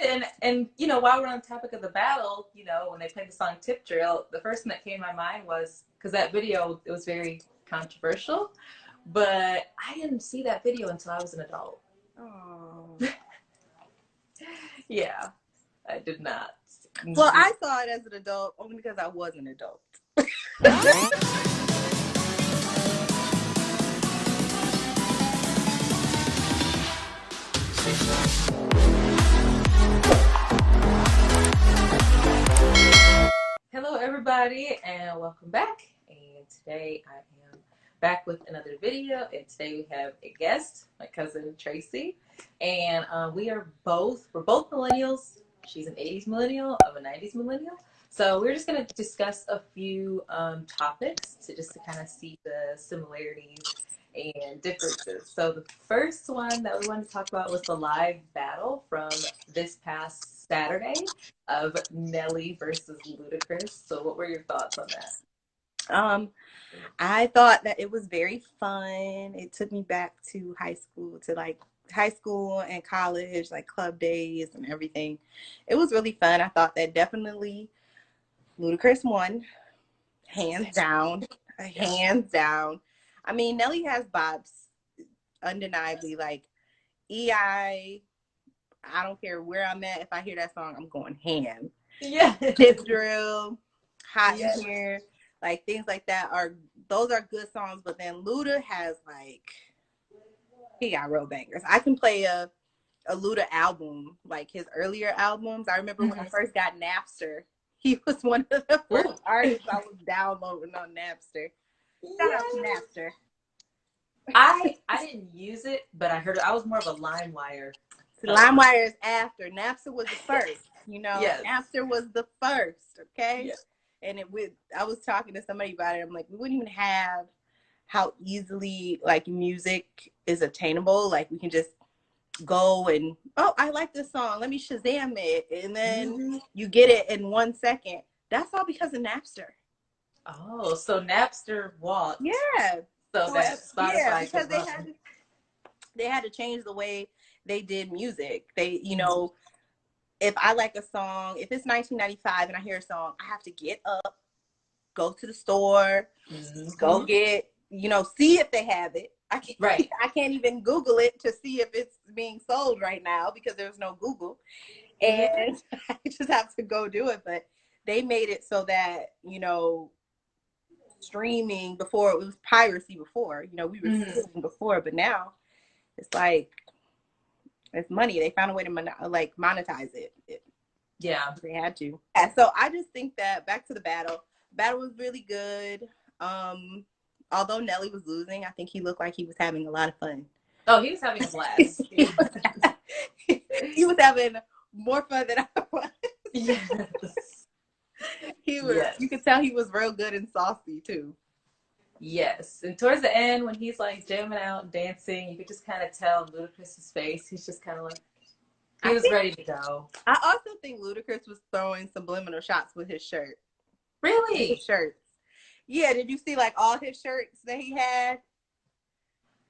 and you know, while we're on the topic of the battle, you know, when they played the song Tip Drill, the first thing that came to my mind was, because that video, it was very controversial, but I didn't see that video until I was an adult. Oh. Yeah, I did not. Well, I saw it as an adult only because I was an adult. Hello, everybody, and welcome back. And today I am back with another video. And today we have a guest, my cousin Tracy, and we're both millennials. She's an 80's millennial, I'm a 90's millennial. So we're just going to discuss a few topics to kind of see the similarities and differences. So the first one that we wanted to talk about was the live battle from this past Saturday of Nelly versus Ludacris. So what were your thoughts on that? I thought that it was very fun. It took me back to high school and college, like club days and everything. It was really fun. I thought that definitely Ludacris won, hands down. I mean, Nelly has vibes, undeniably. Like I don't care where I'm at. If I hear that song, I'm going ham. Yeah. Tip Drill, Hot in Here, like things like that those are good songs. But then Luda has he got real bangers. I can play a Luda album, like his earlier albums. I remember when I first got Napster, he was one of the first artists I was downloading on Napster. Shout out to Napster. I didn't use it, but I heard it. I was more of a LimeWire. LimeWire is after. Napster was the first, you know. Yes. Napster was the first, okay? Yes. And I was talking to somebody about it. I'm like, we wouldn't even have how easily like music is attainable. Like we can just go and, oh, I like this song. Let me Shazam it. And then you get it in 1 second. That's all because of Napster. Oh, so Napster walked. Yeah. So that Spotify because they had to change the way they did music. They, you know, if I like a song, if it's 1995 and I hear a song, I have to get up, go to the store, go get, you know, see if they have it. I can't even Google it to see if it's being sold right now because there's no Google. And I just have to go do it. But they made it so that, you know, streaming before, it was piracy before, you know, we were streaming before, but now it's like, it's money. They found a way to monetize it. Yeah. They had to. And so I just think that back to the battle was really good. Although Nelly was losing, I think he looked like he was having a lot of fun. Oh, he was having a blast. He was having more fun than I was. Yes. He was. Yes. You could tell he was real good and saucy too. Yes, and towards the end when he's like jamming out and dancing, you could just kind of tell Ludacris's face. He's just kind of like he was ready to go. I also think Ludacris was throwing subliminal shots with his shirt. Really? His shirts. Yeah. Did you see like all his shirts that he had?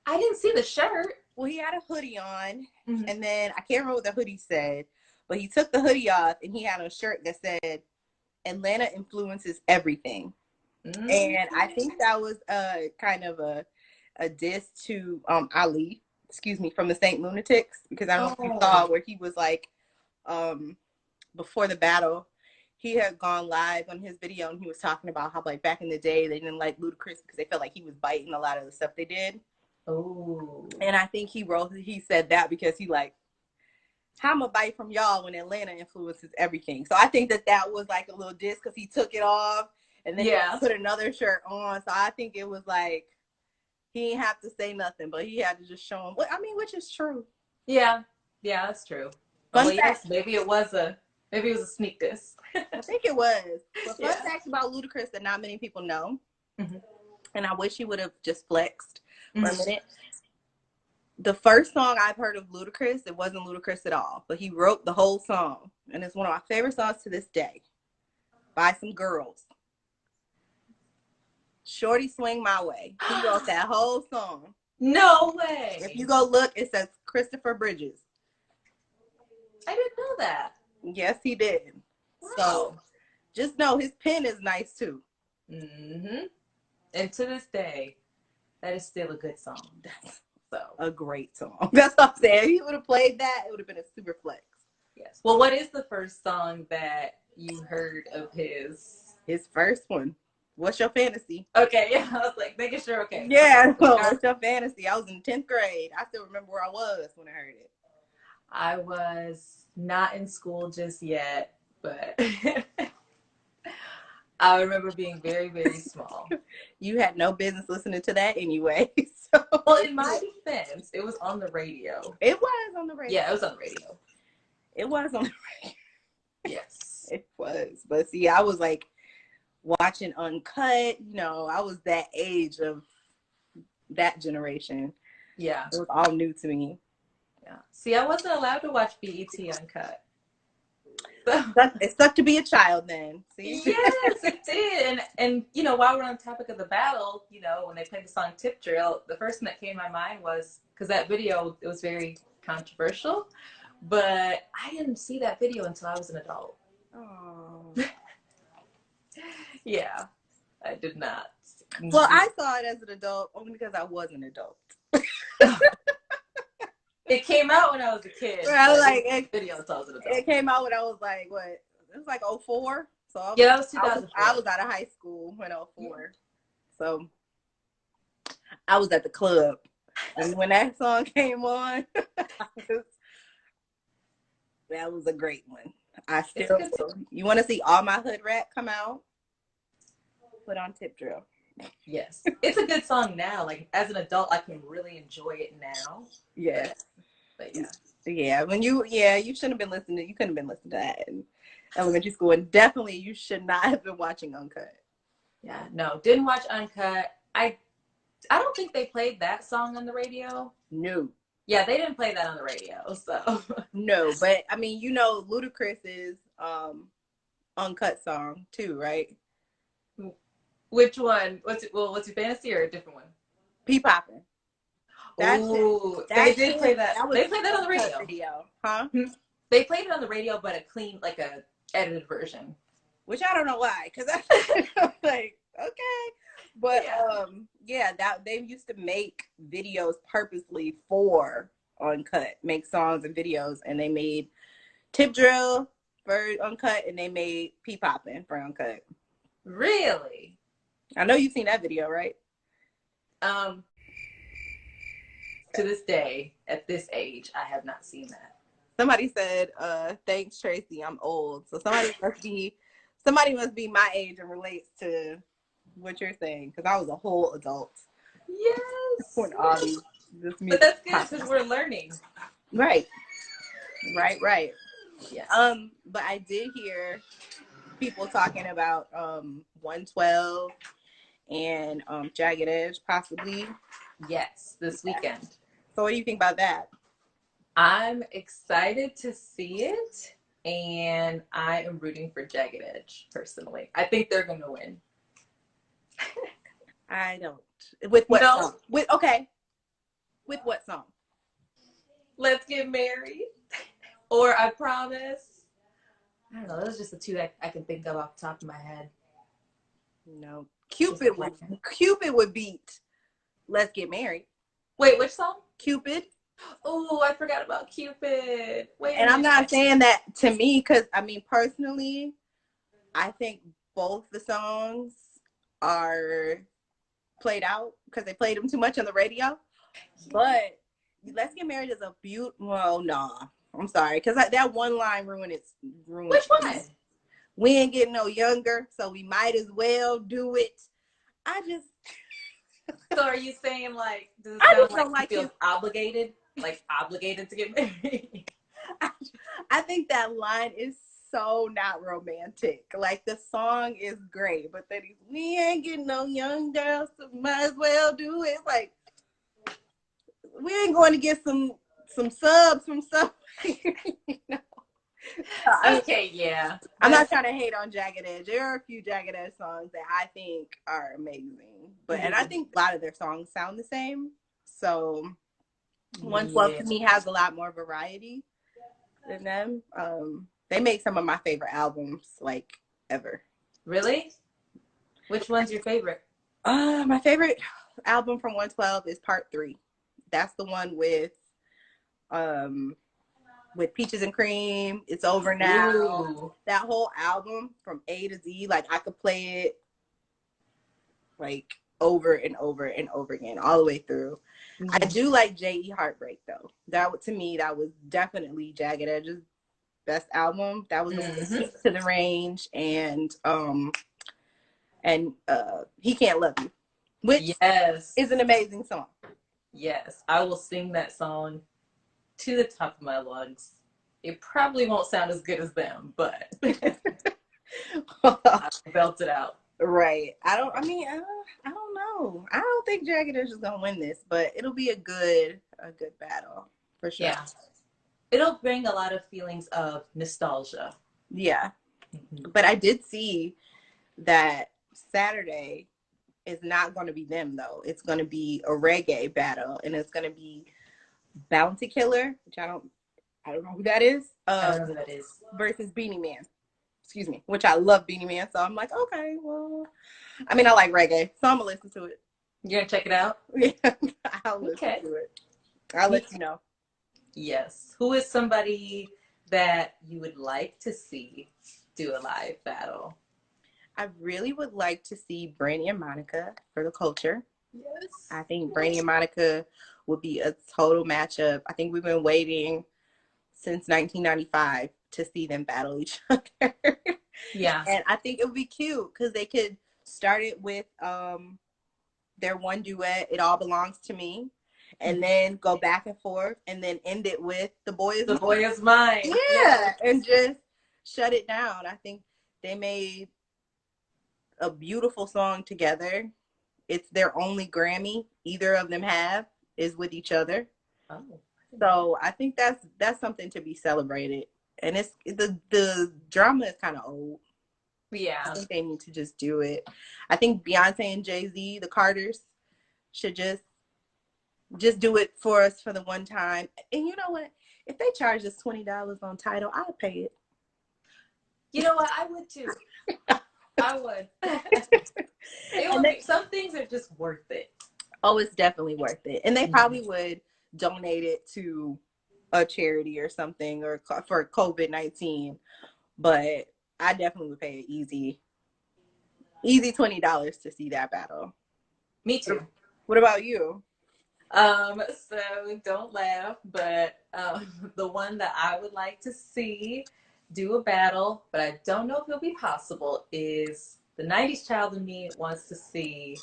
I didn't see the shirt. Well, he had a hoodie on, and then I can't remember what the hoodie said, but he took the hoodie off and he had a shirt that said, "Atlanta influences everything." And I think that was kind of a diss to Ali, from the Saint Lunatics, because I don't know if you saw where he was like, before the battle, he had gone live on his video and he was talking about how like back in the day they didn't like Ludacris because they felt like he was biting a lot of the stuff they did. Oh. And I think he said that because he like, how am I bite from y'all when Atlanta influences everything? So I think that was like a little diss because he took it off. And then he put another shirt on. So I think it was like, he didn't have to say nothing, but he had to just show him. I mean, which is true. Yeah. Yeah, that's true. Fun fact. Maybe it was a sneak diss. I think it was. But fun facts about Ludacris that not many people know. And I wish he would have just flexed for a minute. The first song I've heard of Ludacris, it wasn't Ludacris at all. But he wrote the whole song. And it's one of my favorite songs to this day. By some girls. Shorty Swing My Way. He wrote that whole song. No way. If you go look, it says Christopher Bridges. I didn't know that. Yes, he did. Wow. So just know his pen is nice too. Mm-hmm. And to this day, that is still a good song. So a great song. That's what I'm saying. He would have played that, it would have been a super flex. Yes. Well, what is the first song that you heard of his? His first one. What's Your Fantasy? Okay, yeah. I was like making sure. Okay. Yeah. Okay. Well, What's Your Fantasy? I was in 10th grade. I still remember where I was when I heard it. I was not in school just yet, but I remember being very, very small. You had no business listening to that anyway. So. Well, in my defense, it was on the radio. It was on the radio. Yeah, it was on the radio. It was on the radio. Yes. It was. But see, I was like watching Uncut. You know, I was that age of that generation. Yeah. It was all new to me. Yeah. See, I wasn't allowed to watch BET Uncut. So. It sucked to be a child then. See? Yes, it did. And you know, while we're on the topic of the battle, you know, when they played the song Tip Drill, the first thing that came to my mind was, because that video, it was very controversial, but I didn't see that video until I was an adult. Oh. Yeah, I did not. Well, I saw it as an adult only because I was an adult. It came out when I was a kid. I was like, video until I was an adult. It came out when I was like, what? It was like 04. So yeah, that was 2004. I was out of high school when 04. Yeah. So I was at the club. And when that song came on, that was a great one. I still, you want to see All My Hood Rat come out? Put on Tip Drill. Yes. It's a good song now. Like, as an adult, I can really enjoy it now. Yeah. But yeah. Yeah, you shouldn't have been listening. You couldn't have been listening to that in elementary school. And definitely you should not have been watching Uncut. Yeah, no, didn't watch Uncut. I don't think they played that song on the radio. No. Yeah, they didn't play that on the radio, so. No, but I mean, you know, Ludacris's Uncut song too, right? Which one? What's your fantasy or a different one? P Poppin'. Ooh, they did play that. They played that on the radio. Huh? They played it on the radio, but a clean, like a edited version. Which I don't know why, because I'm like, okay. But yeah, that they used to make videos purposely for Uncut, make songs and videos, and they made Tip Drill for Uncut, and they made P Poppin' for Uncut. Really? I know you've seen that video, right? To this day, at this age, I have not seen that. Somebody said, thanks, Tracy, I'm old. So somebody must be my age and relates to what you're saying, because I was a whole adult. Yes. When all these, this but that's good because we're learning. Right. Yeah. But I did hear people talking about 112 and Jagged Edge possibly. Yes, this weekend. So what do you think about that? I'm excited to see it, and I am rooting for Jagged Edge personally. I think they're going to win. I don't. With what song? With what song? Let's Get Married or I Promise. I don't know. Those are just the two that I can think of off the top of my head. No. Cupid would beat Let's Get Married. Wait, which song? Cupid. Oh, I forgot about Cupid. Wait. And I'm not saying that to me, because I mean, personally, I think both the songs are played out because they played them too much on the radio. But Let's Get Married is a beautiful. Well, nah, I'm sorry, because that one line ruined it. Which one? We ain't getting no younger, so we might as well do it. So are you saying, like, does it sound like you feel obligated? Like, obligated to get married? I think that line is so not romantic. Like, the song is great, but then we ain't getting no young girls, so might as well do it. Like, we ain't going to get some subs from somewhere. You know? Okay, yeah. I'm not trying to hate on Jagged Edge. There are a few Jagged Edge songs that I think are amazing. But and I think a lot of their songs sound the same. So 112 to me has a lot more variety. and them. They make some of my favorite albums like ever. Really? Which one's your favorite? My favorite album from 112 is Part 3. That's the one with Peaches and Cream. It's Over Now. Ooh. That whole album from A to Z, like I could play it like over and over and over again, all the way through. Mm-hmm. I do like J.E. Heartbreak though. To me, that was definitely Jagged Edge's best album. That was to the range and He Can't Love You, which is an amazing song. Yes, I will sing that song to the top of my lungs. It probably won't sound as good as them, but I belt it out. Right. I don't know. I don't think Jagged Edge is gonna win this, but it'll be a good battle for sure. Yeah. It'll bring a lot of feelings of nostalgia. Yeah. Mm-hmm. But I did see that Saturday is not going to be them though. It's going to be a reggae battle, and it's going to be Bounty Killer, which I don't know who that is. I don't know who that is. Versus Beanie Man. Excuse me, which I love Beanie Man, so I'm like, okay, well, I mean, I like reggae, so I'm gonna listen to it. You're gonna check it out? Yeah, I'll listen to it. I'll let you know. Yes. Who is somebody that you would like to see do a live battle? I really would like to see Brandy and Monica for the culture. Yes. I think Brandy and Monica would be a total matchup. I think we've been waiting since 1995 to see them battle each other. Yeah. And I think it would be cute because they could start it with their one duet, It All Belongs to Me, and then go back and forth and then end it with The Boy Is Mine. Yeah. Yes. And just shut it down. I think they made a beautiful song together. It's their only Grammy either of them have is with each other. Oh. So I think that's something to be celebrated. And it's the drama is kind of old. Yeah. I think they need to just do it. I think Beyonce and Jay-Z, the Carters, should just do it for us for the one time. And you know what? If they charge us $20 on Tidal, I'd pay it. You know what? I would too. I would. Some things are just worth it. Oh, it's definitely worth it. And they probably would donate it to a charity or something or for COVID-19. But I definitely would pay easy $20 to see that battle. Me too. What about you? So don't laugh, but the one that I would like to see do a battle, but I don't know if it'll be possible, is the 90's child in me wants to see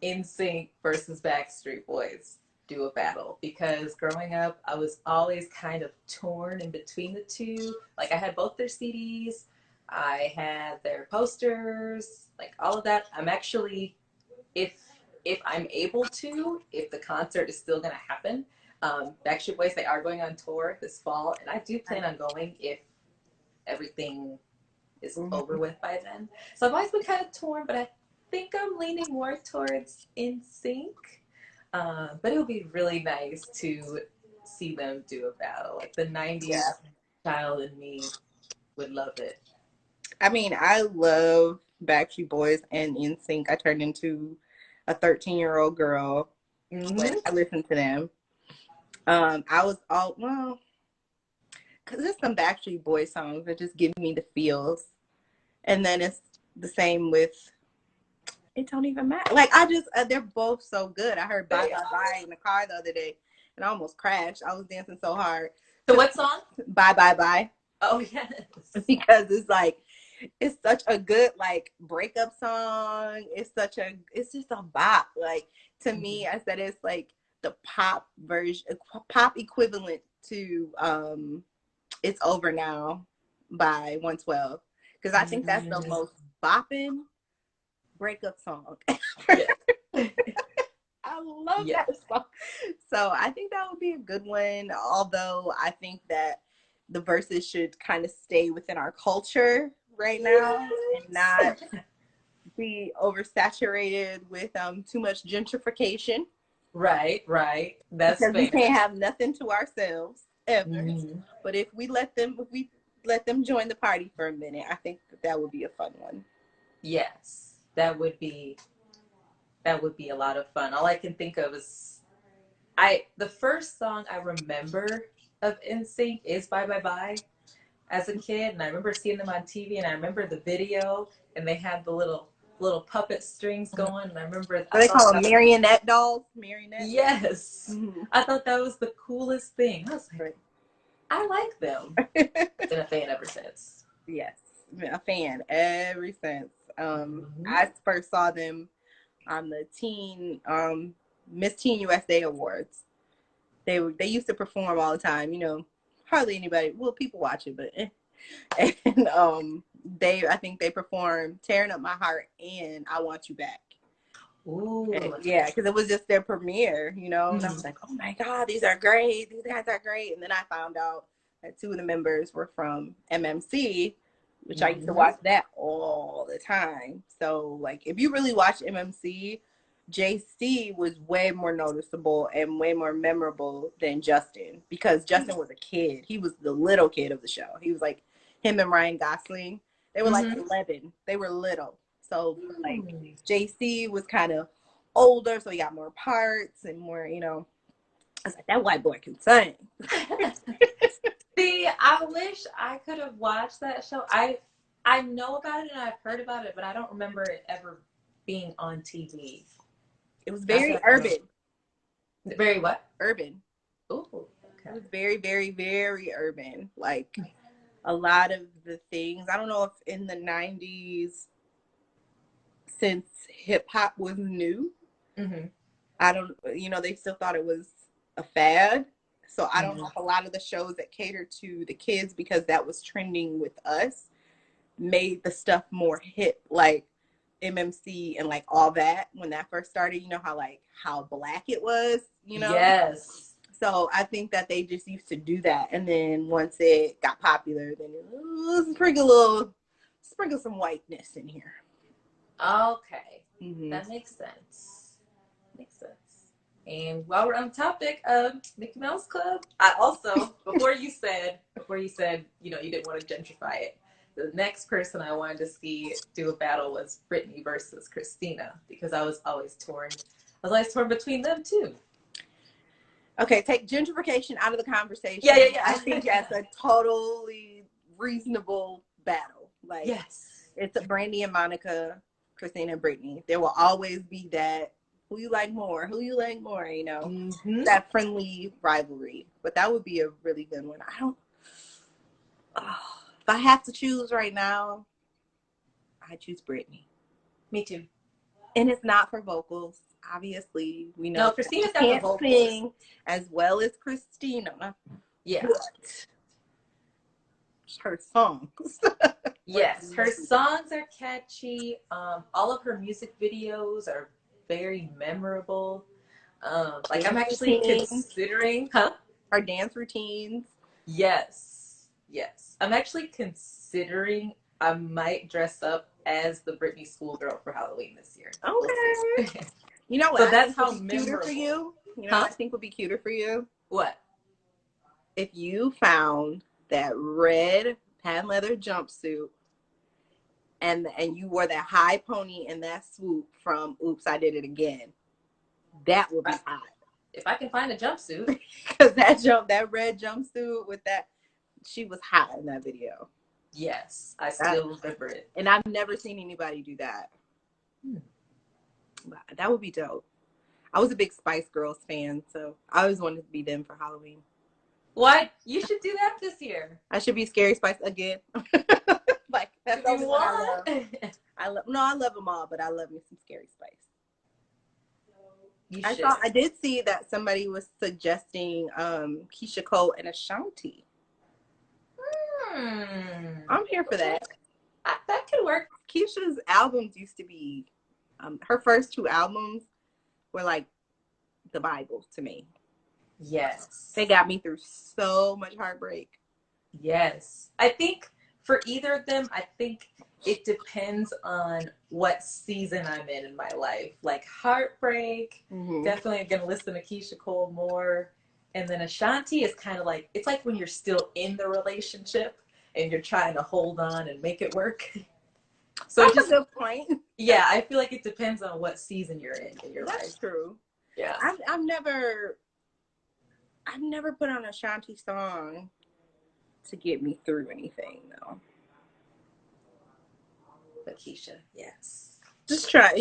NSYNC versus Backstreet Boys do a battle, because growing up I was always kind of torn in between the two. Like I had both their CDs, I had their posters, like all of that. I'm actually, if I'm able to, if the concert is still gonna happen, Backstreet Boys, they are going on tour this fall, and I do plan on going if everything is over with by then. So I've always been kind of torn, but I think I'm leaning more towards NSYNC. But it would be really nice to see them do a battle. Like the 90's child in me would love it. I mean, I love Backstreet Boys and NSYNC. I turned into a 13-year-old girl when I listened to them. I was because there's some Backstreet Boys songs that just give me the feels. And then it's the same with It Don't Even Matter. Like, they're both so good. I heard Bye Bye Bye in the car the other day, and I almost crashed. I was dancing so hard. So what song? Bye Bye Bye. Oh, yes. Because it's such a good, like, breakup song. It's just a bop. Like, to me, I said it's like the pop version, pop equivalent to It's Over Now by 112. Because I think that's the most bopping breakup song. I love that song. So I think that would be a good one. Although I think that the verses should kind of stay within our culture right now and not be oversaturated with too much gentrification. Right. That's because we can't have nothing to ourselves. ever. Mm-hmm. But if we let them join the party for a minute, I think that would be a fun one. Yes, that would be a lot of fun. All I can think of is the first song I remember of NSYNC is Bye Bye Bye as a kid, and I remember seeing them on TV, and I remember the video, and they had the little puppet strings going, and I remember What they call them, marionette dolls? Marionette? Yes. Mm-hmm. I thought that was the coolest thing. I was like, I like them. Been a fan ever since. Yes, been a fan ever since. Mm-hmm. I first saw them on the Miss Teen USA Awards. They used to perform all the time. You know, hardly anybody. Well, people watch it, but and I think they performed "Tearing Up My Heart" and "I Want You Back." Ooh. And, yeah, because it was just their premiere, you know. Mm-hmm. And I was like, oh my God, these are great. These guys are great. And then I found out that two of the members were from MMC, which I used to watch that all the time. So, like, if you really watch MMC, JC was way more noticeable and way more memorable than Justin, because Justin was a kid. He was the little kid of the show. He was like him and Ryan Gosling. They were like 11. They were little. So, like, JC was kind of older, so he got more parts and more, you know. I was like, that white boy can sing. See, I wish I could have watched that show. I know about it and I've heard about it, but I don't remember it ever being on TV. It was very urban. Very what? Urban. Ooh, okay. It was very, very, very urban. Like, a lot of the things, I don't know if in the 90s, since hip hop was new, I don't, you know, they still thought it was a fad. So I don't know if a lot of the shows that cater to the kids, because that was trending with us, made the stuff more hip, like MMC and like all that when that first started. You know how black it was, you know? Yes. So I think that they just used to do that, and then once it got popular, then sprinkle some whiteness in here. Okay, that makes sense. And while we're on the topic of Mickey Mouse Club, I also before you said you know you didn't want to gentrify it, the next person I wanted to see do a battle was Britney versus Christina, because I was always torn between them two. Okay, take gentrification out of the conversation. Yeah. I think that's a totally reasonable battle. Like, yes, it's a Brandy and Monica, Christina and Britney. There will always be that who you like more, you know, that friendly rivalry. But that would be a really good one. If I have to choose right now, I choose Britney. Me too. And it's not for vocals. Obviously, we know Christina's got the vocals. Sing as well as Christina. Yeah. But her songs. Yes, her songs are catchy. All of her music videos are very memorable. Like, I'm actually considering, her dance routines. Yes. I'm actually considering I might dress up as the Britney schoolgirl for Halloween this year. Okay. You know what? So that's how memorable. For you. You know what I think would be cuter for you? What? If you found that red patent leather jumpsuit and you wore that high pony and that swoop from Oops, I Did It Again. That would be hot. If I can find a jumpsuit. Because that red jumpsuit with that, she was hot in that video. Yes, I still remember it. And I've never seen anybody do that. That would be dope. I was a big Spice Girls fan, so I always wanted to be them for Halloween. What? You should do that this year. I should be Scary Spice again. Like, that's the only one I love. I love them all, but I love me some Scary Spice. I did see that somebody was suggesting Keisha Cole and Ashanti. I'm here for that. That could work. Keisha's albums used to be, her first two albums were like the Bible to me. Yes. They got me through so much heartbreak. Yes. I think for either of them, I think it depends on what season I'm in my life. Like heartbreak, definitely going to listen to Keisha Cole more. And then Ashanti is kind of like, it's like when you're still in the relationship and you're trying to hold on and make it work. So That's it just, a good point. yeah, I feel like it depends on what season you're in your life. That's true. Yeah. I've never put on a Ashanti song to get me through anything though. But Keisha, yes. Just try,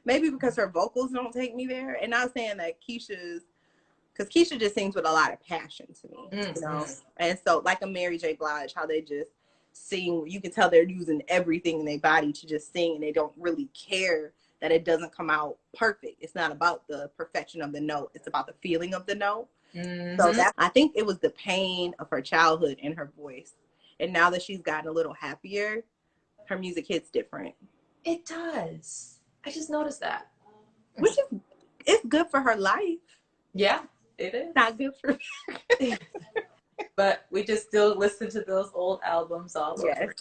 maybe because her vocals don't take me there. And not saying that because Keisha just sings with a lot of passion to me, And so, like a Mary J. Blige, how they just sing, you can tell they're using everything in their body to just sing, and they don't really care that it doesn't come out perfect. It's not about the perfection of the note, it's about the feeling of the note. So I think it was the pain of her childhood in her voice. And now that she's gotten a little happier, her music hits different. It does. I just noticed that. Which is, it's good for her life. Yeah, it is. Not good for me. But we just still listen to those old albums all over.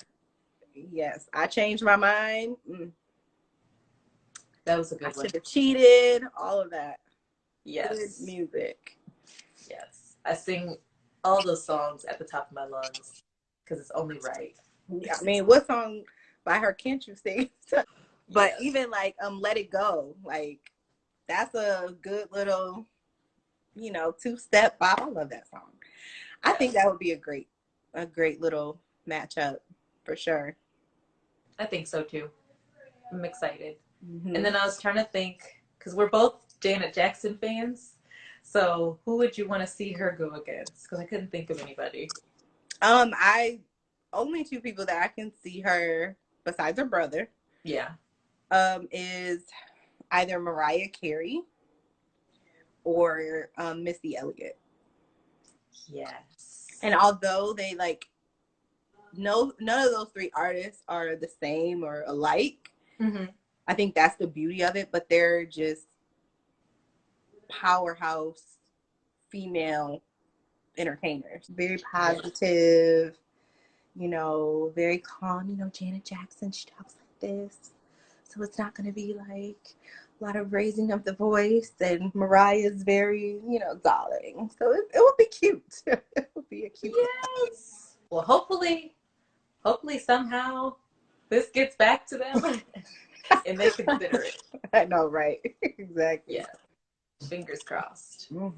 Yes, I changed my mind. That was a good one. I should have cheated, all of that. Yes. Good music. Yes. I sing all those songs at the top of my lungs because it's only right. I mean, what song by her can't you sing? But even like Let It Go, like that's a good little, 2-step bop. I love that song. I think that would be a great little matchup for sure. I think so too. I'm excited. And then I was trying to think, because we're both Janet Jackson fans, so who would you want to see her go against? Because I couldn't think of anybody. Only two people that I can see her besides her brother. Yeah. Is either Mariah Carey or Missy Elliott. Yes. And although they none of those three artists are the same or alike, I think that's the beauty of it. But they're just powerhouse female entertainers. Very positive, very calm. Janet Jackson, she talks like this. So it's not going to be like a lot of raising of the voice. And Mariah's very, darling. So it would be cute. It would be a cute. Yes. Well, hopefully somehow this gets back to them and they consider it. I know, right? Exactly. Yeah. Fingers crossed. So,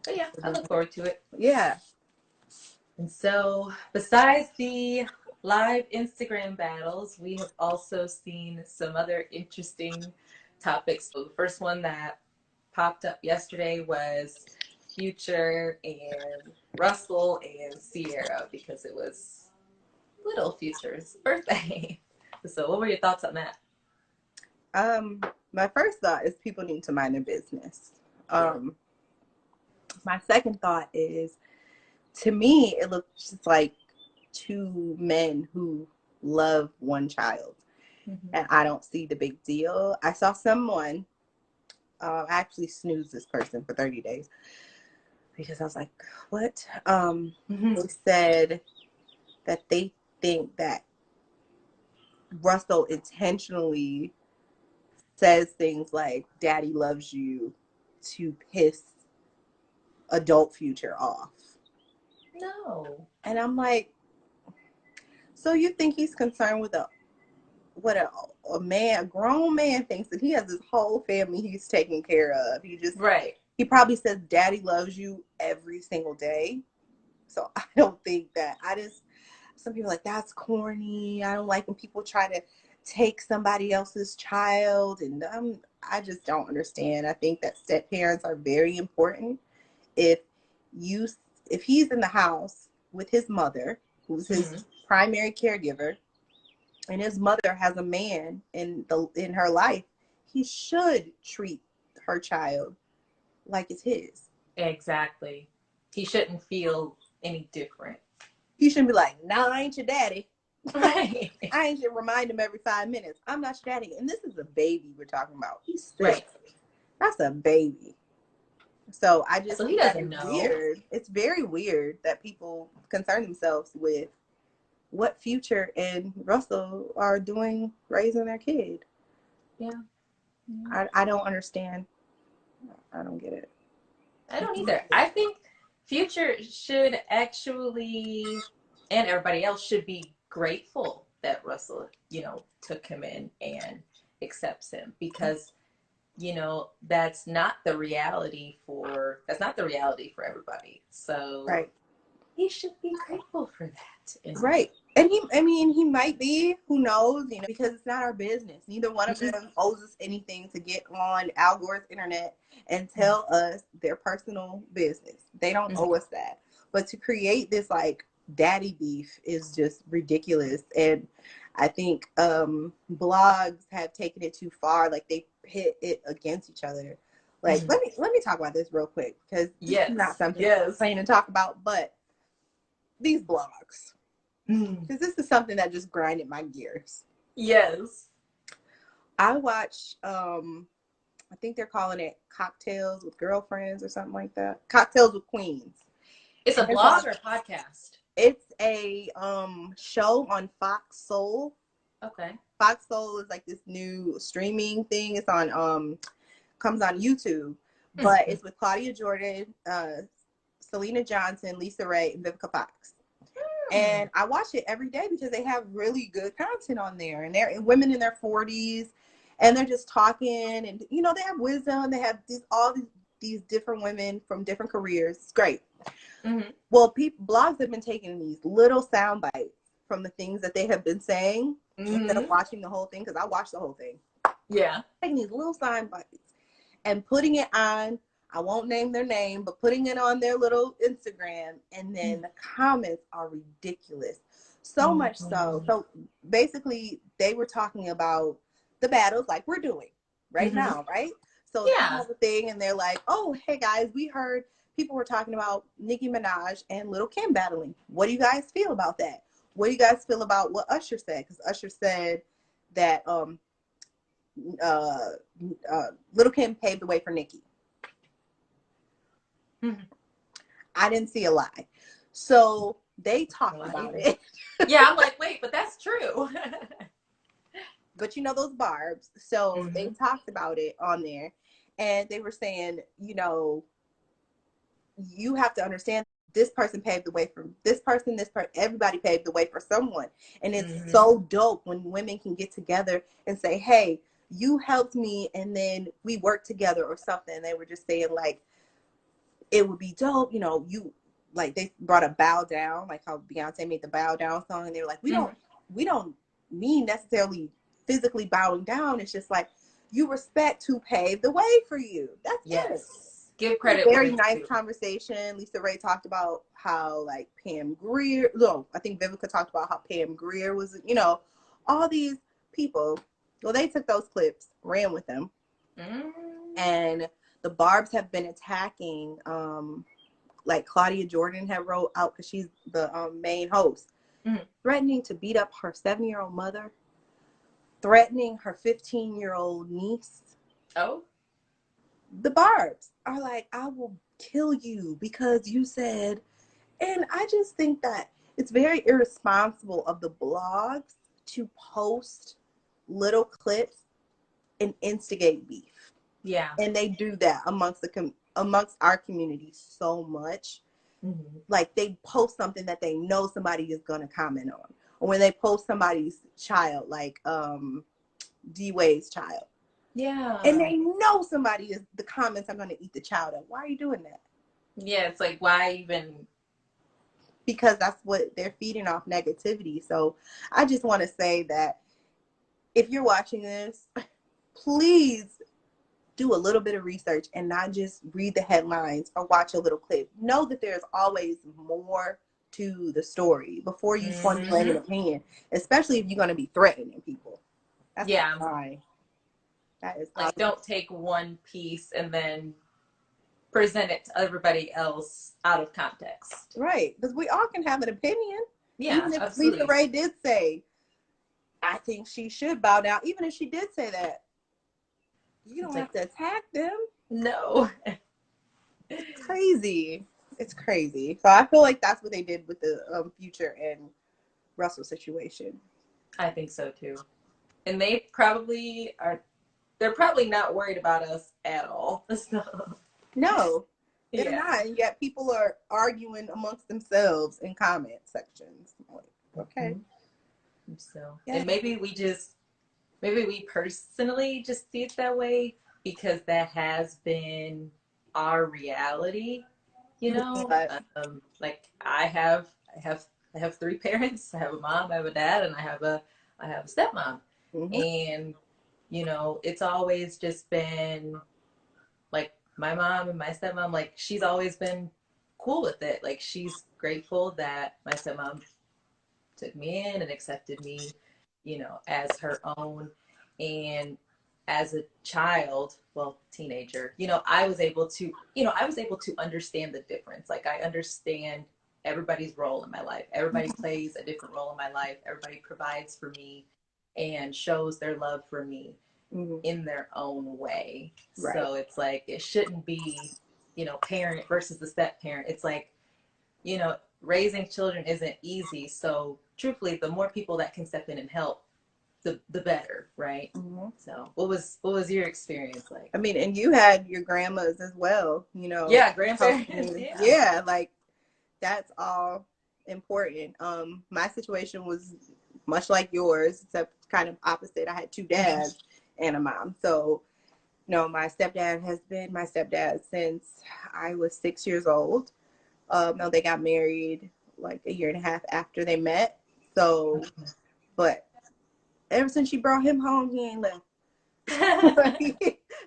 but yeah, I look forward to it. Yeah. And so, besides the live Instagram battles, we have also seen some other interesting topics. So the first one that popped up yesterday was Future and Russell and Sierra, because it was little Future's birthday. So what were your thoughts on that? My first thought is people need to mind their business. My second thought is, to me, it looks just like two men who love one child. And I don't see the big deal. I saw someone, I actually snoozed this person for 30 days because I was like, what? They said that they think that Russell intentionally says things like, Daddy loves you, to piss adult Future off. No. And I'm like, so you think he's concerned with a grown man thinks that he has his whole family he's taking care of. He probably says Daddy loves you every single day. So I don't think that, some people are like, that's corny. I don't like when people try to take somebody else's child. And I just don't understand. I think that step parents are very important. If he's in the house with his mother, who's his primary caregiver, and his mother has a man in her life, he should treat her child like it's his. Exactly. He shouldn't feel any different. He shouldn't be like, nah, I ain't your daddy. Right. I ain't should remind him every 5 minutes, I'm not your daddy. And this is a baby we're talking about. He's 6. Right. That's a baby. So I just he doesn't know. Weird. It's very weird that people concern themselves with what Future and Russell are doing raising their kid. Yeah. I don't understand. I don't get it. I don't either. I think Future should actually, and everybody else should be grateful that Russell, took him in and accepts him, because that's not the reality for everybody. So Right. he should be grateful for that. Right. And he might be, who knows, because it's not our business. Neither one of them owes us anything to get on Al Gore's internet and tell us their personal business. They don't owe us that. But to create this like daddy beef is just ridiculous. And I think blogs have taken it too far. Like they pit it against each other. Like let me talk about this real quick, because this is not something I'm planning to talk about, but these blogs. Because this is something that just grinded my gears. Yes. I watched, I think they're calling it Cocktails with Girlfriends or something like that. Cocktails with Queens. It's a blog or a podcast? It's a show on Fox Soul. Okay. Fox Soul is like this new streaming thing. It's on, comes on YouTube. But it's with Claudia Jordan, Selena Johnson, Lisa Ray, and Vivica Fox. And I watch it every day because they have really good content on there, and they're women in their 40s, and they're just talking, and they have wisdom. They have all these different women from different careers. It's great. Well, blogs have been taking these little sound bites from the things that they have been saying instead of watching the whole thing, because I watched the whole thing. Yeah, taking these little sound bites and putting it on. I won't name their name, but putting it on their little Instagram, and then the comments are ridiculous. So much so. So basically, they were talking about the battles like we're doing right now, right? So they have a thing, and they're like, oh, hey, guys, we heard people were talking about Nicki Minaj and Lil' Kim battling. What do you guys feel about that? What do you guys feel about what Usher said? Because Usher said that Lil' Kim paved the way for Nicki. I didn't see a lie. So they talked about it. Yeah, I'm like, wait, but that's true. But those barbs. So they talked about it on there, and they were saying, you have to understand this person paved the way for this person, everybody paved the way for someone. And it's so dope when women can get together and say, hey, you helped me, and then we worked together or something. They were just saying like, it would be dope, you like they brought a bow down, like how Beyonce made the bow down song, and they were like, we don't mean necessarily physically bowing down. It's just like you respect who paved the way for you. That's it. Give credit. Very nice conversation. Lisa Ray talked about how like Pam Grier. No, I think Vivica talked about how Pam Grier was. All these people. Well, they took those clips, ran with them, and the barbs have been attacking, like Claudia Jordan had wrote out, because she's the main host, threatening to beat up her 7-year-old mother, threatening her 15-year-old niece. Oh. The barbs are like, I will kill you because you said, and I just think that it's very irresponsible of the blogs to post little clips and instigate beef. Yeah. And they do that amongst our community so much. Like they post something that they know somebody is going to comment on. Or when they post somebody's child, like D-Wade's child. Yeah. And they know the comments are going to eat the child up. Why are you doing that? Yeah, it's like, why even? Because that's what they're feeding off, negativity. So I just want to say that if you're watching this, please do a little bit of research and not just read the headlines or watch a little clip. Know that there's always more to the story before you formulate an opinion, especially if you're going to be threatening people. That's fine. That is like, don't take one piece and then present it to everybody else out of context. Right, because we all can have an opinion. Yeah, even if absolutely. Lisa Ray did say, I think she should bow down, even if she did say that, you don't have to attack them. No. It's crazy. It's crazy. So I feel like that's what they did with the Future and Russell situation. I think so too. And they probably are, they're probably not worried about us at all. No. They're Yeah. not. And yet people are arguing amongst themselves in comment sections. I'm like, okay. So, Yeah. and maybe we personally just see it that way because that has been our reality, you know. But, Like I have three parents. I have a mom, I have a dad, and I have a stepmom. mm-hmm. And it's always just been like my mom and my stepmom. Like she's always been cool with it. Like she's grateful that my stepmom took me in and accepted me, as her own. And as a child, well, teenager, I was able to understand the difference. Like I understand everybody's role in my life. Everybody plays a different role in my life. Everybody provides for me and shows their love for me in their own way. Right. So it's like, it shouldn't be, parent versus the step parent. It's like, raising children isn't easy. So truthfully, the more people that can step in and help, the better, right? So what was your experience like? I mean, and you had your grandmas as well, Yeah, grandparents. Yeah, like that's all important. My situation was much like yours, except kind of opposite. I had two dads and a mom. So, my stepdad has been my stepdad since I was 6 years old. No, they got married like a year and a half after they met. So, but ever since she brought him home, he ain't left.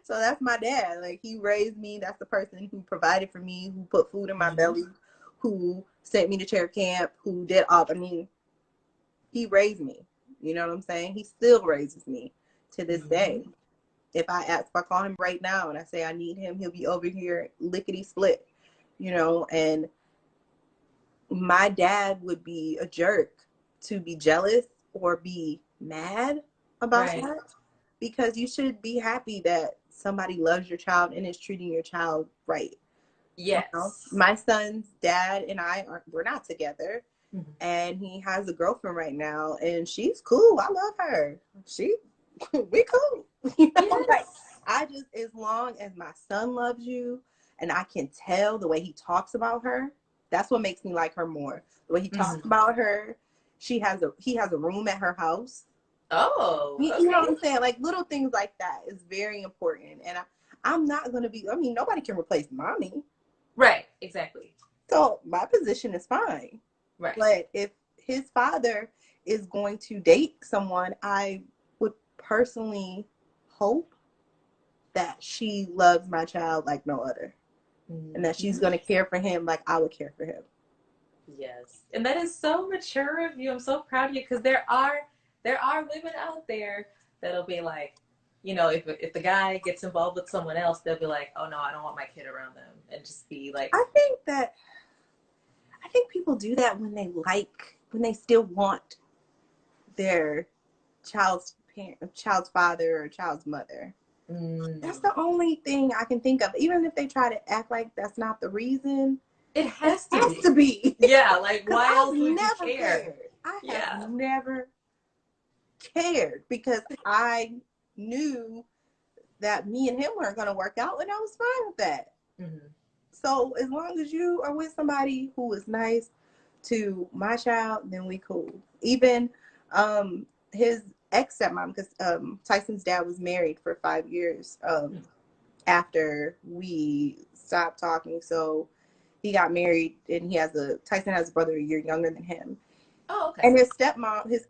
So that's my dad. Like he raised me. That's the person who provided for me, who put food in my belly, who sent me to chair camp, who did all. I mean, he raised me. You know what I'm saying? He still raises me to this day. If I call him right now and I say I need him, he'll be over here lickety split. And my dad would be a jerk to be jealous or be mad about that, because you should be happy that somebody loves your child and is treating your child right. Yes. My son's dad and we're not together, and he has a girlfriend right now, and she's cool. I love her. We cool. Yes. Like, as long as my son loves you, and I can tell the way he talks about her, that's what makes me like her more. The way he talks about her. He has a room at her house. Oh, okay. You know what I'm saying? Like little things like that is very important. And I'm not going to be, nobody can replace mommy. Right, exactly. So my position is fine. Right. But if his father is going to date someone, I would personally hope that she loves my child like no other. And that she's going to care for him like I would care for him. Yes. And that is so mature of you. I'm so proud of you, because there are women out there that'll be like, if the guy gets involved with someone else, they'll be like, oh no, I don't want my kid around them, and just be like. I think people do that when they still want their child's father or child's mother. That's the only thing I can think of. Even if they try to act like that's not the reason, it has to be. Yeah, like why else would you care? I have never cared, because I knew that me and him weren't going to work out, and I was fine with that. So as long as you are with somebody who is nice to my child, then we cool. Even his ex-stepmom, because Tyson's dad was married for 5 years after we stopped talking. So he got married, and Tyson has a brother a year younger than him. Oh, okay. And his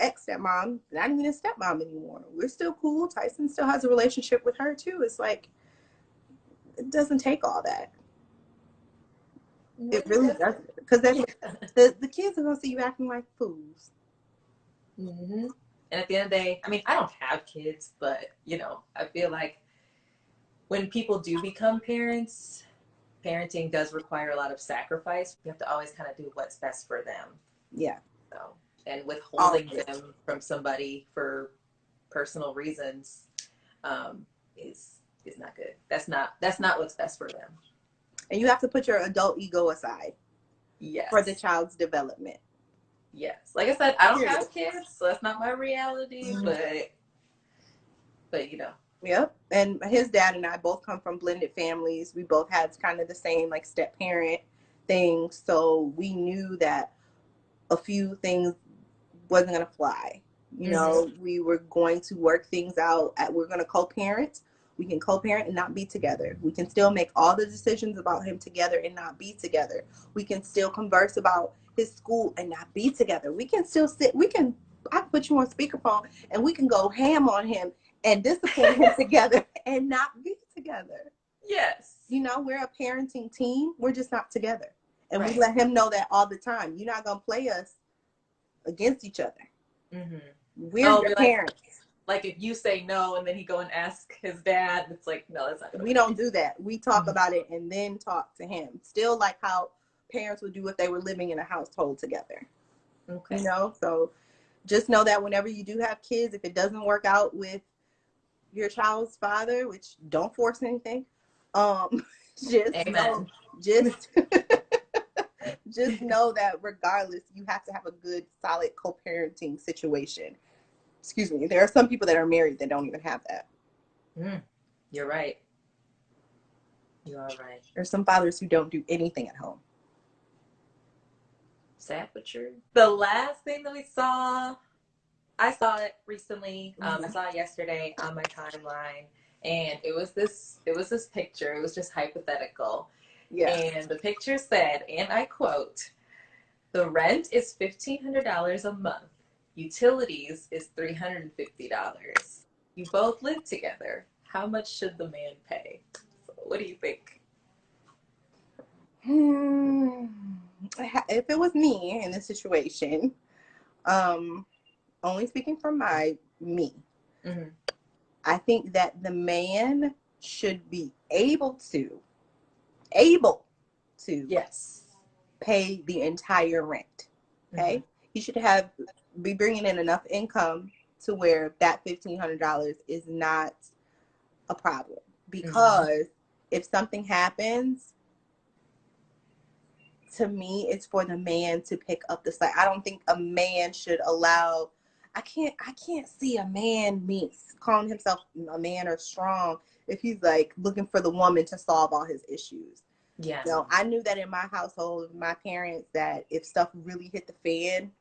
ex-stepmom, not even his stepmom anymore. We're still cool. Tyson still has a relationship with her too. It's like, it doesn't take all that. It really doesn't. Because the kids are going to see you acting like fools. And at the end of the day, I mean, I don't have kids, but, I feel like when people do become parents, parenting does require a lot of sacrifice. You have to always kind of do what's best for them. Yeah. So, and withholding them from somebody for personal reasons is not good. That's not what's best for them. And you have to put your adult ego aside. Yes. For the child's development. Yes. Like I said, I don't have kids, so that's not my reality. But Yep. And his dad and I both come from blended families. We both had kind of the same like step parent thing. So we knew that a few things wasn't going to fly. You know, we were going to work things out. We're going to co-parent. We can co-parent and not be together. We can still make all the decisions about him together and not be together. We can still converse about his school and not be together. We can still sit. I can put you on speakerphone and we can go ham on him and discipline him together and not be together. Yes. You know, we're a parenting team. We're just not together. And Right. we let him know that all the time. You're not going to play us against each other. We're your parents. Like if you say no and then he go and ask his dad, it's like, no, that's not. We don't do that. We talk about it and then talk to him. Still like how parents would do if they were living in a household together. Okay. You know, so just know that whenever you do have kids, if it doesn't work out with your child's father, which don't force anything, just Amen. just know that regardless, you have to have a good, solid co-parenting situation. Excuse me. There are some people that are married that don't even have that. You're right. You are right. There's some fathers who don't do anything at home. Sad but true. The last thing that we saw, I saw it recently. I saw it yesterday on my timeline, and it was this picture. It was just hypothetical. Yeah. And the picture said, and I quote, "The rent is $1,500 a month. Utilities is $350. You both live together. How much should the man pay?" So what do you think? If it was me in this situation, only speaking from me, I think that the man should be able to yes, pay the entire rent. Okay, he should be bringing in enough income to where that $1,500 is not a problem. Because if something happens, to me, it's for the man to pick up the slack. I don't think a man should allow. I can't see a man calling himself a man or strong if he's like looking for the woman to solve all his issues. Yeah. So I knew that in my household, my parents, that if stuff really hit the fan,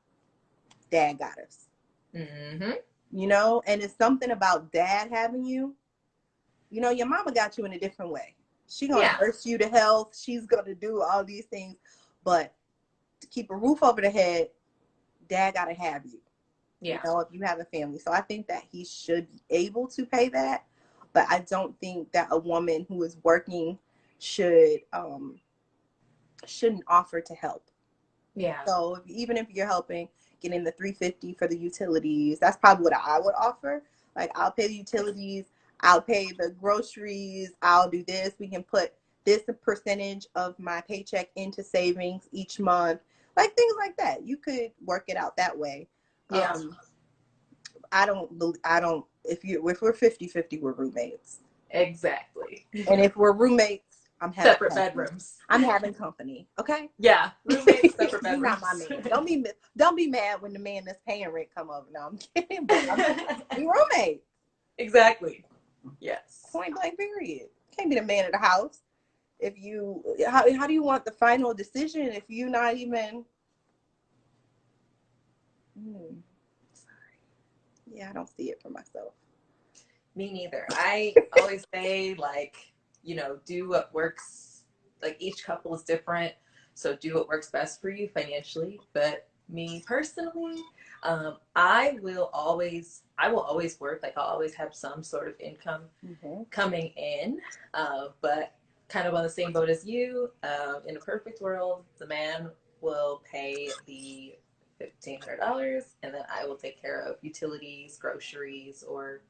dad got us. You know, and it's something about dad having you. You know, your mama got you in a different way. She's going to nurse you to health. She's going to do all these things. But to keep a roof over the head, dad got to have you. Yeah. You know, if you have a family. So I think that he should be able to pay that. But I don't think that a woman who is working shouldn't offer to help. Yeah. So even if you're helping, getting the $350 for the utilities, that's probably what I would offer. Like, I'll pay the utilities. I'll pay the groceries. I'll do this. We can put this percentage of my paycheck into savings each month. Like, things like that. You could work it out that way. Yeah. If we're 50-50, we're roommates. Exactly. And if we're roommates, I'm having separate bedrooms. I'm having company. Okay? Yeah. Roommates, separate bedrooms. You're not my man. Don't be mad when the man that's paying rent come over. No, I'm kidding. But we roommates. Exactly. Yes. Point blank period. Can't be the man of the house. How do you want the final decision if you're not even sorry. Yeah, I don't see it for myself. Me neither. I always say, like, you know, do what works. Like, each couple is different, so do what works best for you financially. But me personally, I will always work. Like, I'll always have some sort of income coming in, but kind of on the same boat as you. In a perfect world, the man will pay the $1,500, and then I will take care of utilities, groceries, or,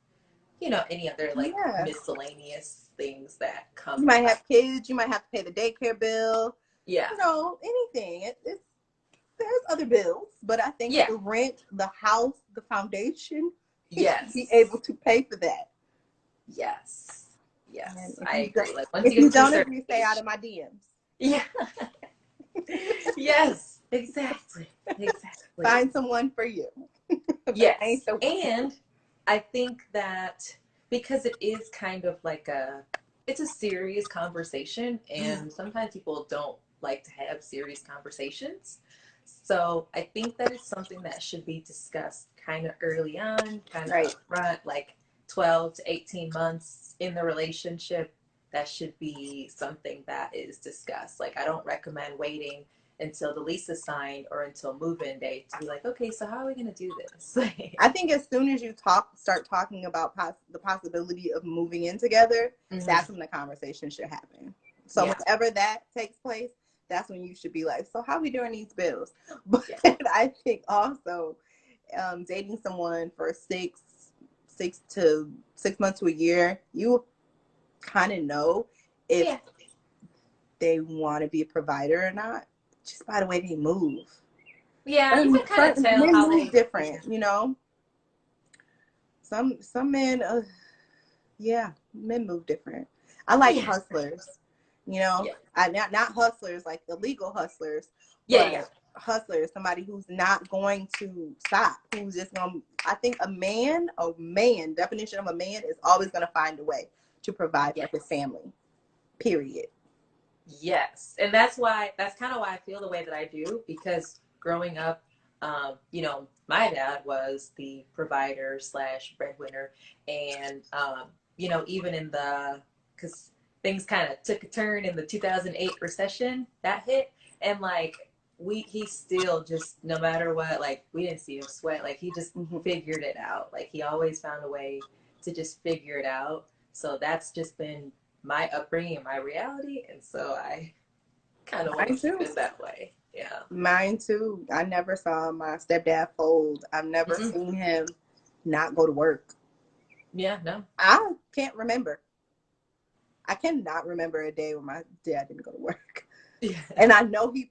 you know, any other like miscellaneous things that come. You might have kids. You might have to pay the daycare bill. Yeah. You know, anything. There's other bills, but I think the rent, the house, the foundation, yes, be able to pay for that. Yes. Yes, I agree. Like, if you don't agree, stay out of my DMs. Yeah. Yes, exactly. Exactly. Find someone for you. Yes. And I think that because it is kind of like it's a serious conversation, and sometimes people don't like to have serious conversations. So I think that it's something that should be discussed kind of early on, kind of Right. upfront, like 12 to 18 months in the relationship. That should be something that is discussed. Like, I don't recommend waiting until the lease is signed or until move-in day to be like, okay, so how are we going to do this? I think as soon as you start talking about the possibility of moving in together, that's when the conversation should happen. So whenever that takes place, that's when you should be like, so how are we doing these bills? But I think also dating someone for 6 months to a year, you kind of know if they want to be a provider or not, just by the way they move. Yeah, you can kind of tell men how move different, you know. Some men, men move different. I like hustlers, you know. I not hustlers like illegal hustlers, but hustlers, somebody who's not going to stop, who's just going. I think a man, definition of a man is always going to find a way to provide for his family. Period. Yes, and that's kind of why I feel the way that I do, because growing up, you know, my dad was the provider slash breadwinner, and you know, even in because things kind of took a turn in the 2008 recession that hit, and like he still just, no matter what, like we didn't see him sweat, like he just figured it out, like he always found a way to just figure it out. So that's just been my upbringing and my reality, and so I kind of want to keep it that way. Yeah. Mine too. I never saw my stepdad fold. I've never seen him not go to work. Yeah, no. I can't remember. I cannot remember a day when my dad didn't go to work. Yeah. And I know he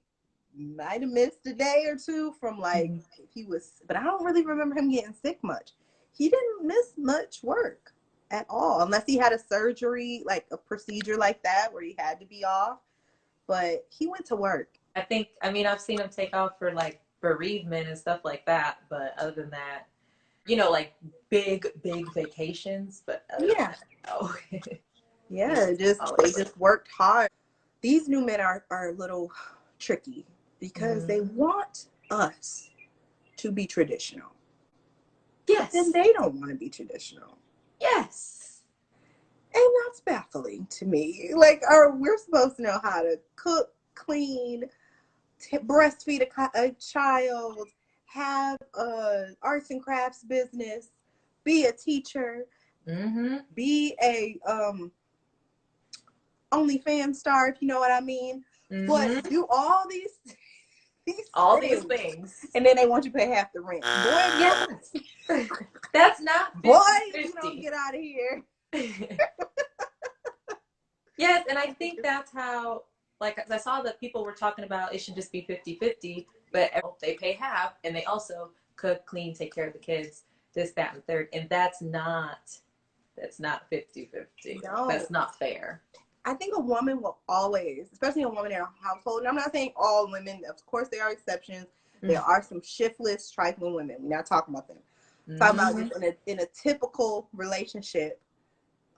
might have missed a day or two from like but I don't really remember him getting sick much. He didn't miss much work at all, unless he had a surgery, like a procedure like that where he had to be off. But he went to work. I mean, I've seen him take off for like bereavement and stuff like that, but other than that, you know, like big vacations, but other than that, no. They just worked hard. These new men are a little tricky because they want us to be traditional. Yes. But then they don't want to be traditional. Yes. And that's baffling to me. Like, we're supposed to know how to cook, clean, breastfeed a child, have a arts and crafts business, be a teacher, be a OnlyFans star, if you know what I mean. But do all these things, and then they want you to pay half the rent. Boy, yes. That's not 50, boy, you don't get out of here. Yes, and I think that's how, like, I saw that people were talking about it should just be 50-50, but they pay half, and they also cook, clean, take care of the kids, this, that, and third, and that's not 50-50. No. That's not fair. I think a woman will always, especially a woman in a household, and I'm not saying all women, of course there are exceptions. There are some shiftless, trifling women. We're not talking about them. Talking about just in a typical relationship,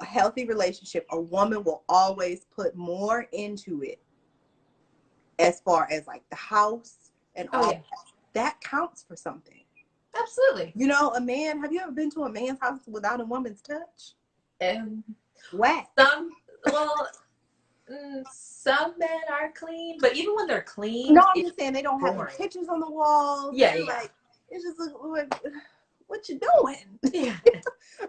a healthy relationship, a woman will always put more into it as far as like the house and all that. That counts for something. Absolutely. You know, have you ever been to a man's house without a woman's touch? Whack. Some men are clean, but even when they're clean, no, I'm just saying they don't have any pictures on the walls. Yeah. Like, it's just like, what you doing? Yeah.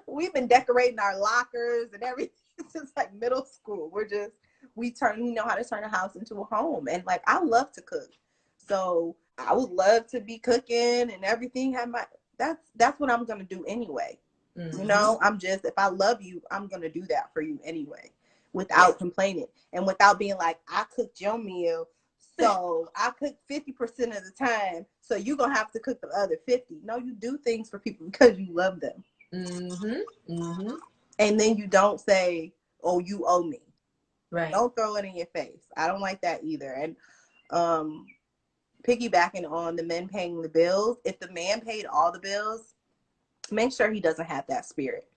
We've been decorating our lockers and everything since like middle school. We know how to turn a house into a home. And like, I love to cook. So I would love to be cooking and everything. That's what I'm going to do anyway. You know, if I love you, I'm going to do that for you anyway, without complaining and without being like, I cooked your meal, so I cook 50% of the time, so you're going to have to cook the other 50. No, you do things for people because you love them. And then you don't say, oh, you owe me. Right. Don't throw it in your face. I don't like that either. And piggybacking on the men paying the bills, if the man paid all the bills, make sure he doesn't have that spirit.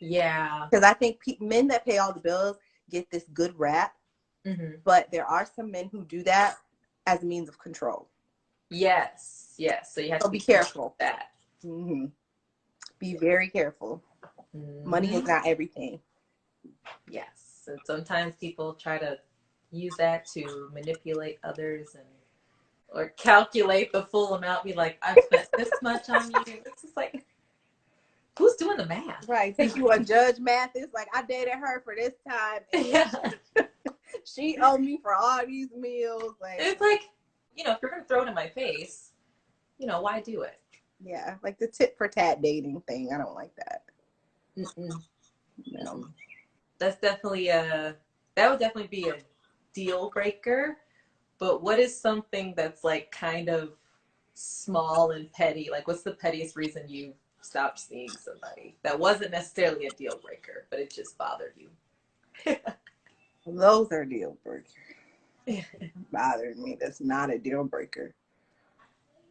Yeah. Because I think men that pay all the bills get this good rap, but there are some men who do that as a means of control. Yes. Yes. So you have to be be careful with that. Be very careful. Money is not everything. Yes. And sometimes people try to use that to manipulate others and or calculate the full amount. Be like, I've spent this much on you. It's just like, who's doing the math? Right. Take you on Judge Mathis. Like, I dated her for this time. And Yeah. she owed me for all these meals. Like, it's like, you know, if you're gonna throw it in my face, you know, why do it? Yeah, like the tit for tat dating thing. I don't like that. No. That's definitely that would definitely be a deal breaker. But what is something that's like kind of small and petty? Like, what's the pettiest reason you stopped seeing somebody that wasn't necessarily a deal breaker, but it just bothered you? Those are deal breakers. Bothered me. That's not a deal breaker.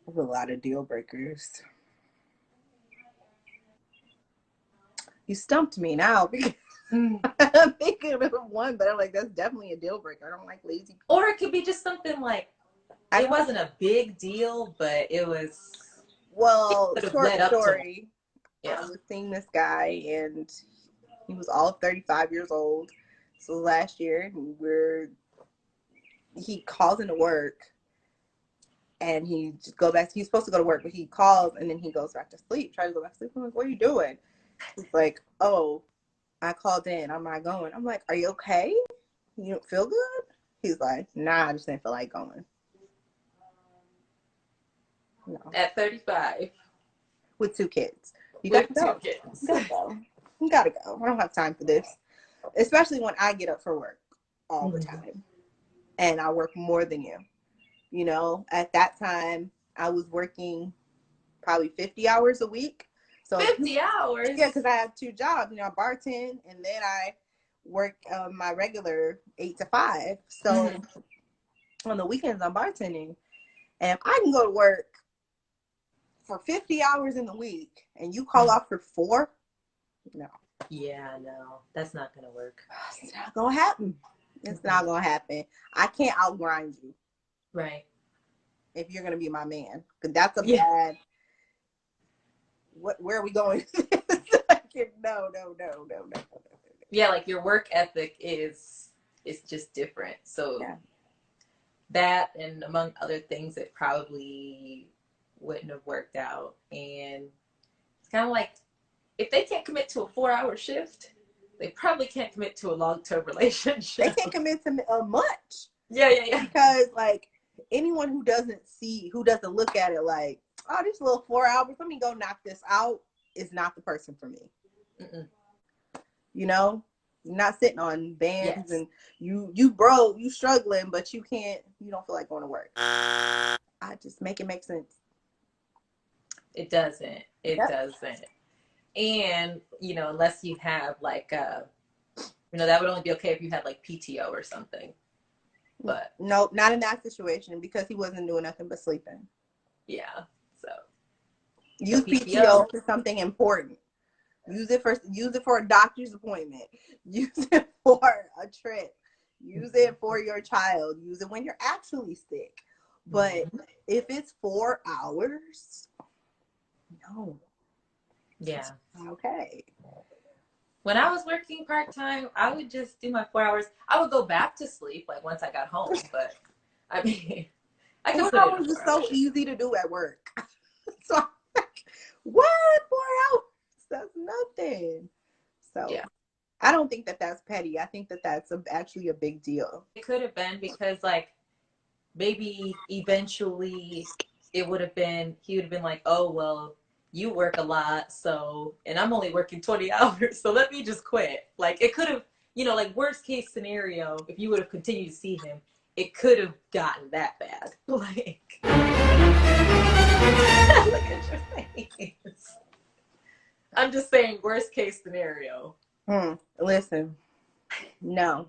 There's a lot of deal breakers. You stumped me now because I'm thinking of one, but I'm like, that's definitely a deal breaker. I don't like lazy people. Or it could be just something like, it wasn't a big deal, but it was. Well, it short story. Yeah. I was seeing this guy, and he was all of 35 years old. So last year, he calls into work, and he just he's supposed to go to work, but he calls, and then he goes back to sleep, tries to go back to sleep. I'm like, what are you doing? He's like, oh, I called in. I'm not going. I'm like, are you okay? You don't feel good? He's like, nah, I just didn't feel like going. No. At 35. With 2 kids. You got to go. 2 kids. You gotta go. You gotta go. I don't have time for this. Especially when I get up for work all the time. And I work more than you. You know, at that time, I was working probably 50 hours a week. So 50 hours? Yeah, because I have 2 jobs. You know, I bartend, and then I work my regular 8 to 5. So on the weekends, I'm bartending. And if I can go to work for 50 hours in the week and you call off for 4, no. Yeah, no, that's not going to work. It's not going to happen. It's not going to happen. I can't outgrind you. Right. If you're going to be my man. Because that's a bad... Where are we going? No. Yeah, like your work ethic is just different. So that, and among other things, it probably wouldn't have worked out. And it's kind of like, if they can't commit to a 4-hour shift, they probably can't commit to a long-term relationship. They can't commit to much. Yeah. Because like anyone who doesn't look at it like, oh, this little 4 hours, let me go knock this out, is not the person for me. You know, you're not sitting on bands and you broke, you struggling, but you don't feel like going to work. I just make it make sense. It doesn't. It doesn't. And, you know, unless you have like, you know, that would only be okay if you had like PTO or something. But no, not in that situation, because he wasn't doing nothing but sleeping. Yeah. So use PTO for something important. Use it for a doctor's appointment. Use it for a trip. Use it for your child. Use it when you're actually sick. But if it's 4 hours, no. Yeah. Okay. When I was working part-time, I would just do my 4 hours. I would go back to sleep like once I got home, but I mean, I could 4 hours is so easy to do at work. So I'm like, what? 4 hours? That's nothing. So yeah. I don't think that that's petty. I think that that's actually a big deal. It could have been, because like maybe eventually he would have been like, oh, well, you work a lot, so, and I'm only working 20 hours, so let me just quit. Like, it could have, you know, like worst case scenario, if you would have continued to see him, it could have gotten that bad. Like, look at your face. I'm just saying, worst case scenario. Listen, no.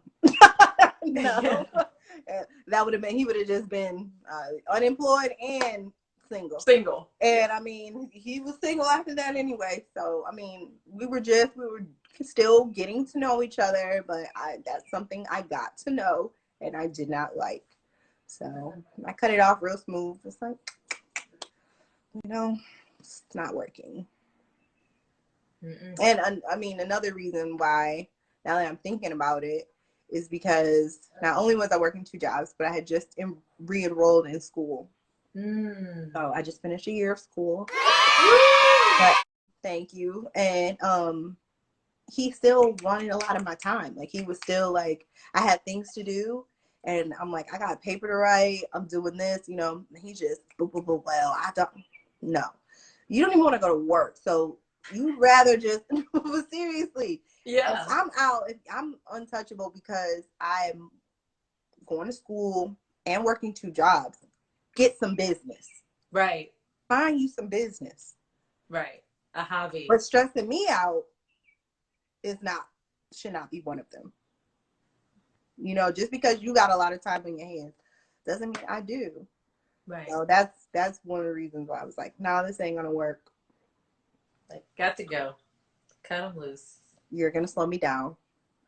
No. That would have been, he would have just been unemployed and single. Single. And I mean, he was single after that anyway. So I mean, we were still getting to know each other, but that's something I got to know and I did not like. So I cut it off real smooth. It's like, it's not working. Mm-mm. And I mean, another reason why, now that I'm thinking about it, is because not only was I working 2 jobs, but I had just re-enrolled in school. So I just finished a year of school. But thank you. And he still wanted a lot of my time. Like, he was still like, I had things to do. And I'm like, I got a paper to write. I'm doing this, and he just, well, I don't, no. You don't even want to go to work. So you'd rather just, seriously. Yeah. If I'm out, if I'm untouchable because I'm going to school and working 2 jobs, get some business. Right. Find you some business. Right. A hobby. But stressing me out should not be one of them. Just because you got a lot of time in your hands doesn't mean I do. Right. So that's one of the reasons why I was like, no, this ain't gonna work. Like, got to go. Cut them loose. You're gonna slow me down,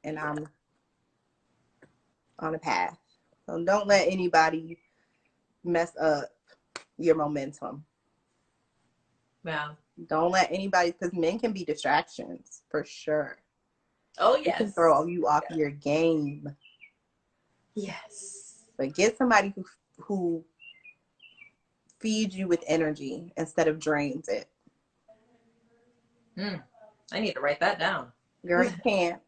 and I'm on a path. So don't let anybody mess up your momentum. Yeah. Don't let anybody, because men can be distractions for sure. Oh, yes. It can throw you off your game. Yes. But get somebody who feeds you with energy instead of drains it. I need to write that down. Girl, you can't.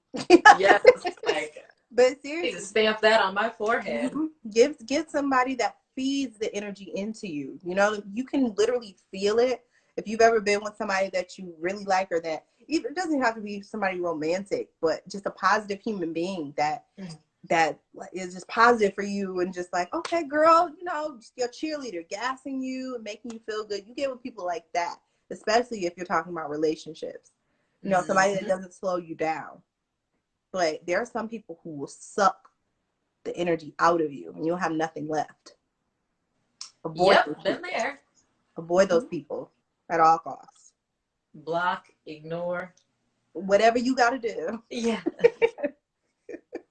Yes. Like, but I seriously, need to stamp that on my forehead. Get somebody that feeds the energy into you. You can literally feel it. If you've ever been with somebody that you really like, or that even, it doesn't have to be somebody romantic, but just a positive human being that is just positive for you, and just like, okay, girl, just your cheerleader, gassing you and making you feel good. You get with people like that, especially if you're talking about relationships. Somebody that doesn't slow you down. But there are some people who will suck the energy out of you, and you'll have nothing left. Avoid been there. Avoid those people at all costs. Block, ignore. Whatever you got to do. Yeah.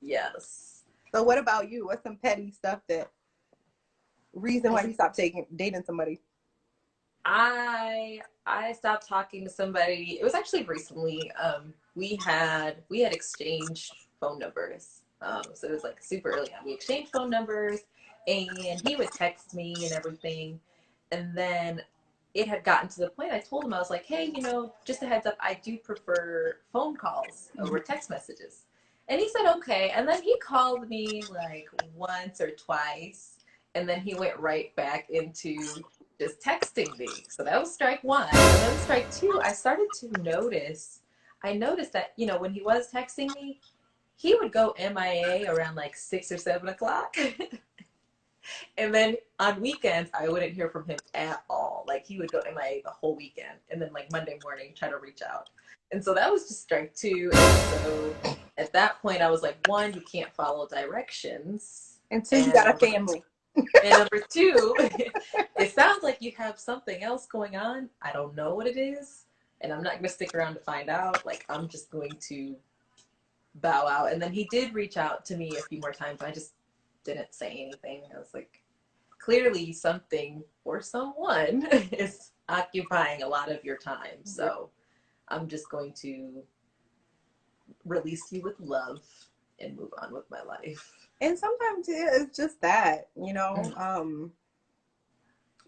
Yes. So what about you? What's some petty stuff reason why you stopped dating somebody? I stopped talking to somebody. It was actually recently. We had exchanged phone numbers. So it was like super early on. We exchanged phone numbers, and he would text me and everything. And then it had gotten to the point, I told him, I was like, hey, just a heads up, I do prefer phone calls over text messages. And he said, okay. And then he called me like once or twice. And then he went right back into just texting me. So that was strike 1. And then strike 2, I started to notice. I noticed that, when he was texting me, he would go MIA around like 6 or 7 o'clock. And then on weekends, I wouldn't hear from him at all. Like, he would go MIA the whole weekend. And then like Monday morning, try to reach out. And so that was just strike 2. And so at that point, I was like, 1, you can't follow directions. And 2, you got a family. And number 2, it sounds like you have something else going on. I don't know what it is. And I'm not going to stick around to find out. Like, I'm just going to bow out. And then he did reach out to me a few more times. I just didn't say anything. I was like, clearly something or someone is occupying a lot of your time. So I'm just going to release you with love and move on with my life. And sometimes it's just that,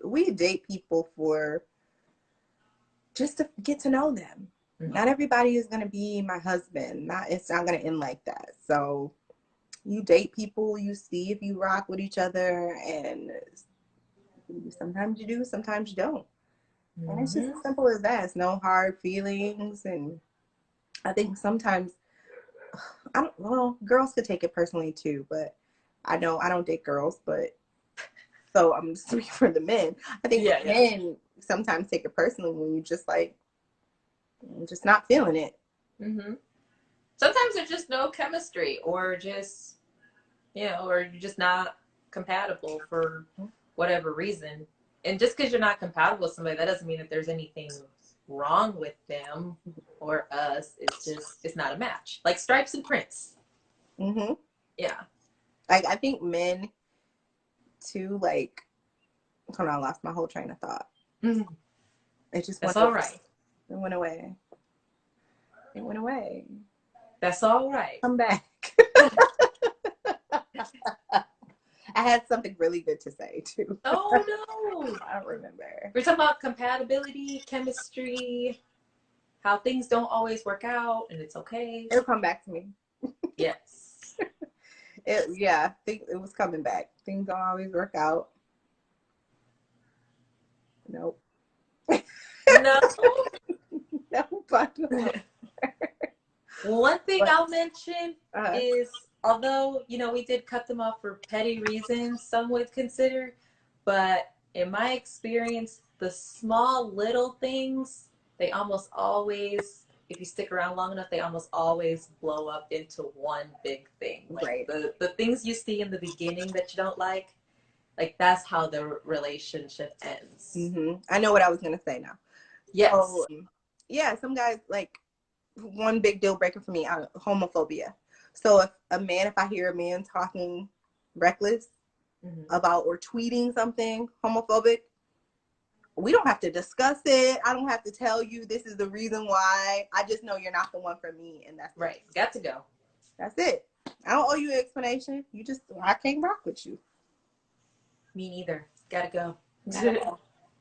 we date people for just to get to know them. Not everybody is going to be my husband. It's not going to end like that. So you date people, you see if you rock with each other, and sometimes you do, sometimes you don't. And it's just as simple as that. It's no hard feelings. And I think sometimes, girls could take it personally too, but I don't date girls, but so I'm speaking for the men. I think men sometimes take it personally when you just like, just not feeling it. Sometimes there's just no chemistry, or just, or you're just not compatible for whatever reason. And just because you're not compatible with somebody, that doesn't mean that there's anything wrong with them or us. It's just, it's not a match. Like Stripes and Prince. Mm-hmm. Yeah. Like, I think men too, like, hold on, I lost my whole train of thought. Mm-hmm. It just That's went all away. right. It went away. It went away. That's all right. Come back. I had something really good to say too. Oh no. I don't remember. We're talking about compatibility, chemistry, how things don't always work out, and it's okay. It'll come back to me. Yes. Yeah, I think it was coming back. Things don't always work out. Nope. No. Nope. One thing I'll mention Uh-huh. is, although, you know, we did cut them off for petty reasons, some would consider, but in my experience, the small little things, they almost always, if you stick around long enough, they almost always blow up into one big thing. Like Right. the things you see in the beginning that you don't like that's how the relationship ends. Mm-hmm. I know what I was going to say now. Yes. So, yeah, some guys, like, one big deal breaker for me, homophobia. So if I hear a man talking reckless about or tweeting something homophobic, we don't have to discuss it. I don't have to tell you this is the reason why. I just know you're not the one for me, and that's right. Got to go. That's it. I don't owe you an explanation. I can't rock with you. Me neither. Gotta go.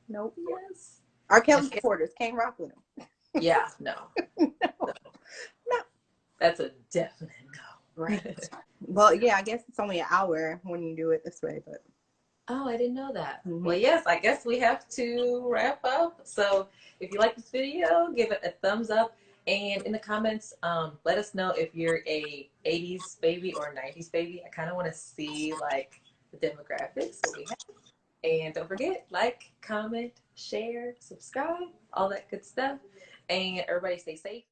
Nope. Yes. Our Kelly supporters can't rock with him. Yeah, no. No. That's a definite no. Right. Well, yeah, I guess it's only an hour when you do it this way, but. Oh, I didn't know that. Mm-hmm. Well, yes, I guess we have to wrap up. So if you like this video, give it a thumbs up. And in the comments, let us know if you're a 80s baby or 90s baby. I kind of want to see like the demographics that we have. And don't forget, like, comment, share, subscribe, all that good stuff. And everybody stay safe.